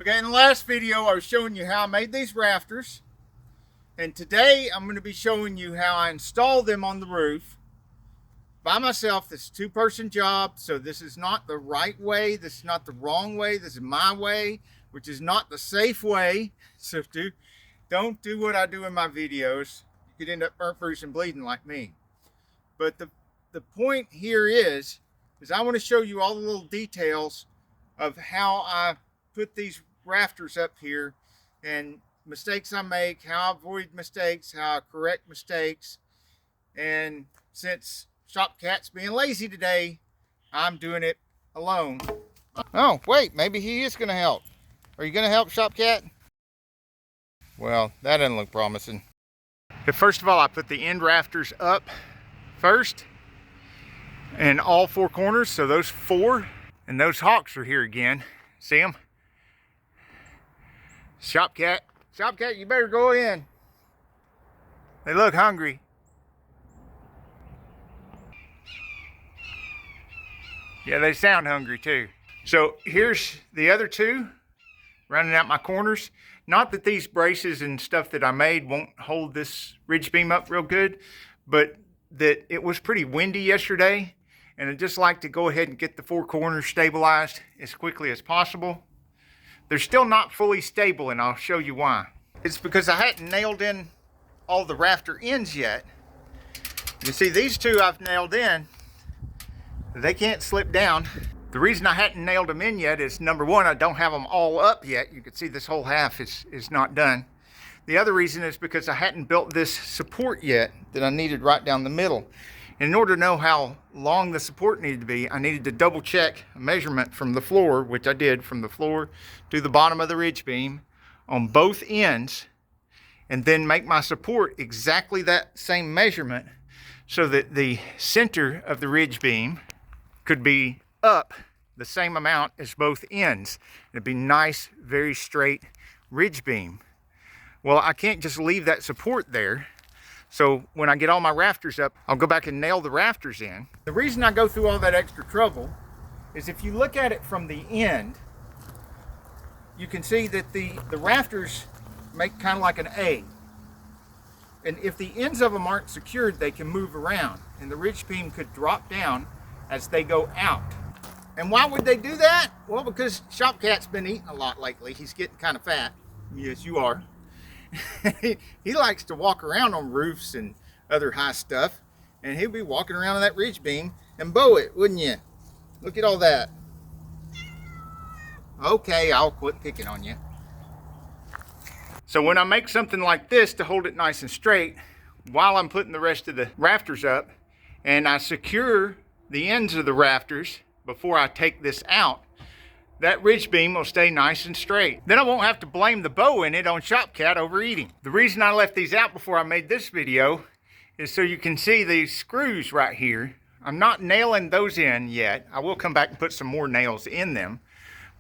Okay, in the last video I was showing you how I made these rafters, and today I'm going to be showing you how I installed them on the roof by myself. This is a two-person job, so this is not the right way, this is not the wrong way, this is my way, which is not the safe way. So don't do what I do in my videos. You could end up burnt, bruised, and bleeding like me. But the point here is I want to show you all the little details of how I put these rafters up here and mistakes I make, how I avoid mistakes, how I correct mistakes. And since Shop Cat's being lazy today, I'm doing it alone. Oh, wait, maybe he is going to help. Are you going to help, Shop Cat? Well, that doesn't look promising. First of all, I put the end rafters up first and all four corners, so those four, and those hawks are here again. See them? Shop Cat, you better go in. They look hungry. Yeah, they sound hungry too. So here's the other two, rounding out my corners. Not that these braces and stuff that I made won't hold this ridge beam up real good, but that it was pretty windy yesterday, and I'd just like to go ahead and get the four corners stabilized as quickly as possible. They're still not fully stable, and I'll show you why. It's because I hadn't nailed in all the rafter ends yet. You see, these two I've nailed in. They can't slip down. The reason I hadn't nailed them in yet is, number one, I don't have them all up yet. You can see this whole half is not done. The other reason is because I hadn't built this support yet that I needed right down the middle. And in order to know how long the support needed to be, I needed to double check a measurement from the floor, which I did from the floor to the bottom of the ridge beam on both ends, and then make my support exactly that same measurement so that the center of the ridge beam could be up the same amount as both ends. It'd be nice, very straight ridge beam. Well, I can't just leave that support there. So when I get all my rafters up, I'll go back and nail the rafters in. The reason I go through all that extra trouble is if you look at it from the end, you can see that the rafters make kind of like an A. And if the ends of them aren't secured, they can move around, and the ridge beam could drop down as they go out. And why would they do that? Well, because Shop Cat's been eating a lot lately. He's getting kind of fat. Yes, you are. He likes to walk around on roofs and other high stuff, and he'll be walking around on that ridge beam and bow it, wouldn't you? Look at all that. Okay, I'll quit picking on you. So when I make something like this to hold it nice and straight, while I'm putting the rest of the rafters up, and I secure the ends of the rafters before I take this out, that ridge beam will stay nice and straight. Then I won't have to blame the bow in it on Shop Cat overeating. The reason I left these out before I made this video is so you can see these screws right here. I'm not nailing those in yet. I will come back and put some more nails in them,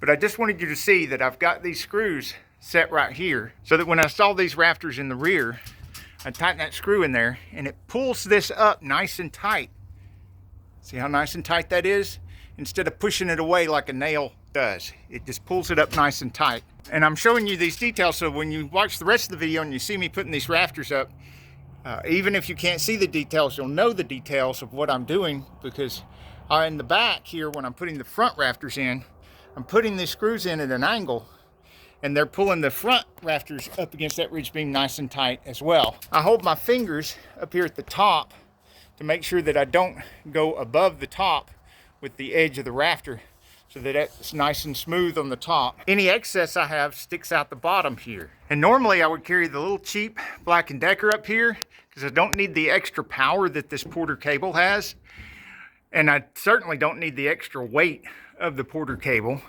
but I just wanted you to see that I've got these screws set right here so that when I saw these rafters in the rear, I tighten that screw in there and it pulls this up nice and tight. See how nice and tight that is? Instead of pushing it away like a nail does. It just pulls it up nice and tight. And I'm showing you these details so when you watch the rest of the video and you see me putting these rafters up, even if you can't see the details, you'll know the details of what I'm doing, because in the back here, when I'm putting the front rafters in, I'm putting these screws in at an angle, and they're pulling the front rafters up against that ridge beam nice and tight as well. I hold my fingers up here at the top to make sure that I don't go above the top with the edge of the rafter, so that it's nice and smooth on the top. Any excess I have sticks out the bottom here. And normally I would carry the little cheap Black & Decker up here because I don't need the extra power that this Porter cable has. And I certainly don't need the extra weight of the Porter cable.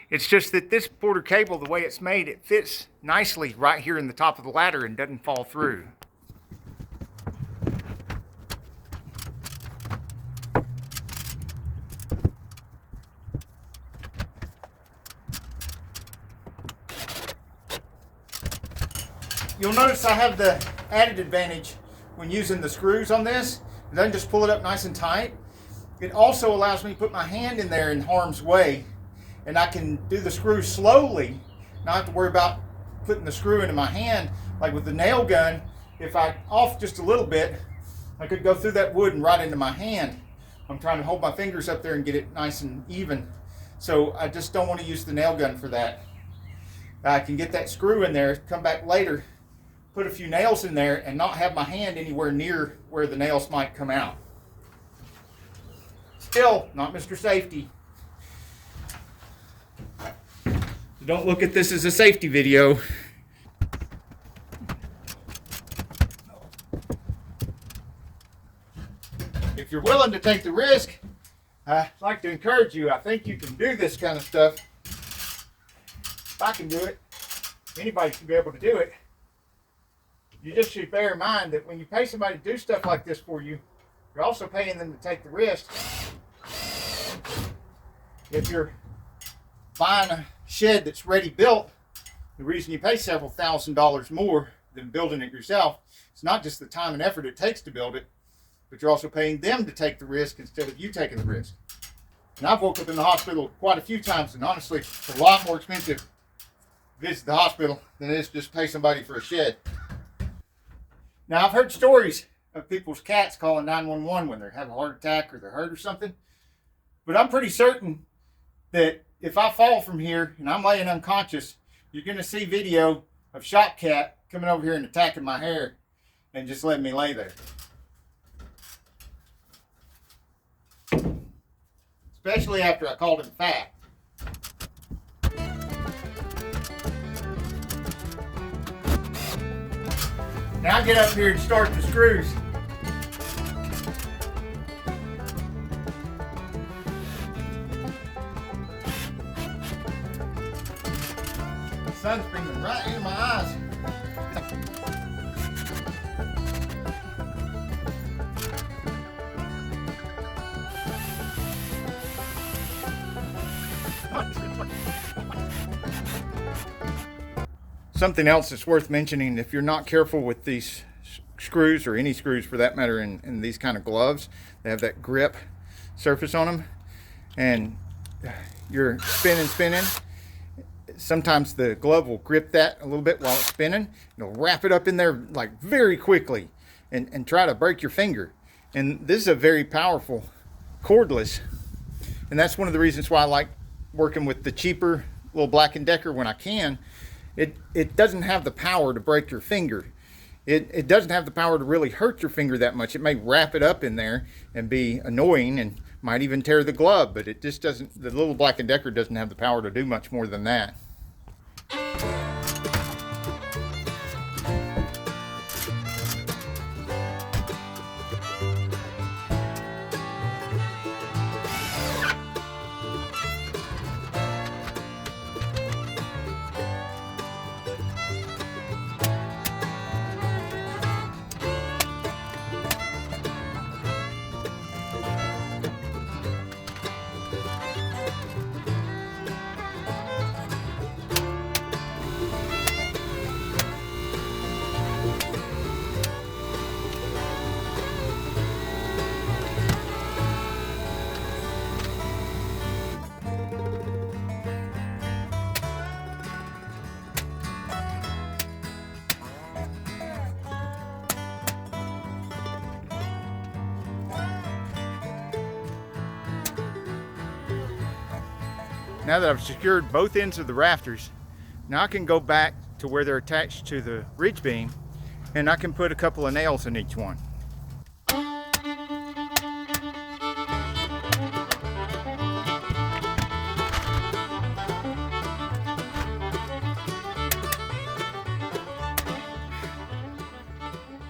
It's just that this Porter cable, the way it's made, it fits nicely right here in the top of the ladder and doesn't fall through. You'll notice I have the added advantage when using the screws on this. And then just pull it up nice and tight. It also allows me to put my hand in there in harm's way, and I can do the screws slowly not have to worry about putting the screw into my hand. Like with the nail gun, if I off just a little bit, I could go through that wood and right into my hand. I'm trying to hold my fingers up there and get it nice and even. So I just don't want to use the nail gun for that. I can get that screw in there, come back later, put a few nails in there, and not have my hand anywhere near where the nails might come out. Still, not Mr. Safety. So don't look at this as a safety video. If you're willing to take the risk, I'd like to encourage you. I think you can do this kind of stuff. If I can do it, anybody should be able to do it. You just should bear in mind that when you pay somebody to do stuff like this for you, you're also paying them to take the risk. If you're buying a shed that's ready built, the reason you pay several $1,000s more than building it yourself, it's not just the time and effort it takes to build it, but you're also paying them to take the risk instead of you taking the risk. And I've woke up in the hospital quite a few times, and honestly, it's a lot more expensive to visit the hospital than it is just pay somebody for a shed. Now, I've heard stories of people's cats calling 911 when they have a heart attack or they're hurt or something, but I'm pretty certain that if I fall from here and I'm laying unconscious, you're going to see video of Shop Cat coming over here and attacking my hair and just letting me lay there. Especially after I called him fat. Now I get up here and start the screws. The sun's beaming right into my eyes. Something else that's worth mentioning, if you're not careful with these screws, or any screws for that matter, in these kind of gloves, they have that grip surface on them, and you're spinning, sometimes the glove will grip that a little bit while it's spinning. It'll wrap it up in there like very quickly and try to break your finger. And this is a very powerful cordless, and that's one of the reasons why I like working with the cheaper little Black & Decker when I can. It doesn't have the power to break your finger. It doesn't have the power to really hurt your finger that much. It may wrap it up in there and be annoying and might even tear the glove, but it just doesn't, the little Black & Decker doesn't have the power to do much more than that. Now that I've secured both ends of the rafters, now I can go back to where they're attached to the ridge beam, and I can put a couple of nails in each one.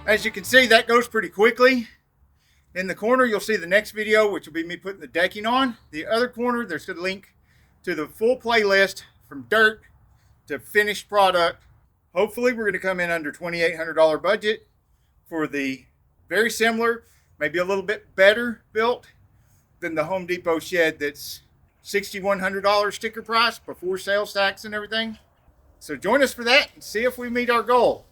As you can see, that goes pretty quickly. In the corner, you'll see the next video, which will be me putting the decking on. The other corner, there's a link to the full playlist from dirt to finished product. Hopefully we're going to come in under $2,800 budget for the very similar, maybe a little bit better built than the Home Depot shed that's $6,100 sticker price before sales tax and everything. So join us for that and see if we meet our goal.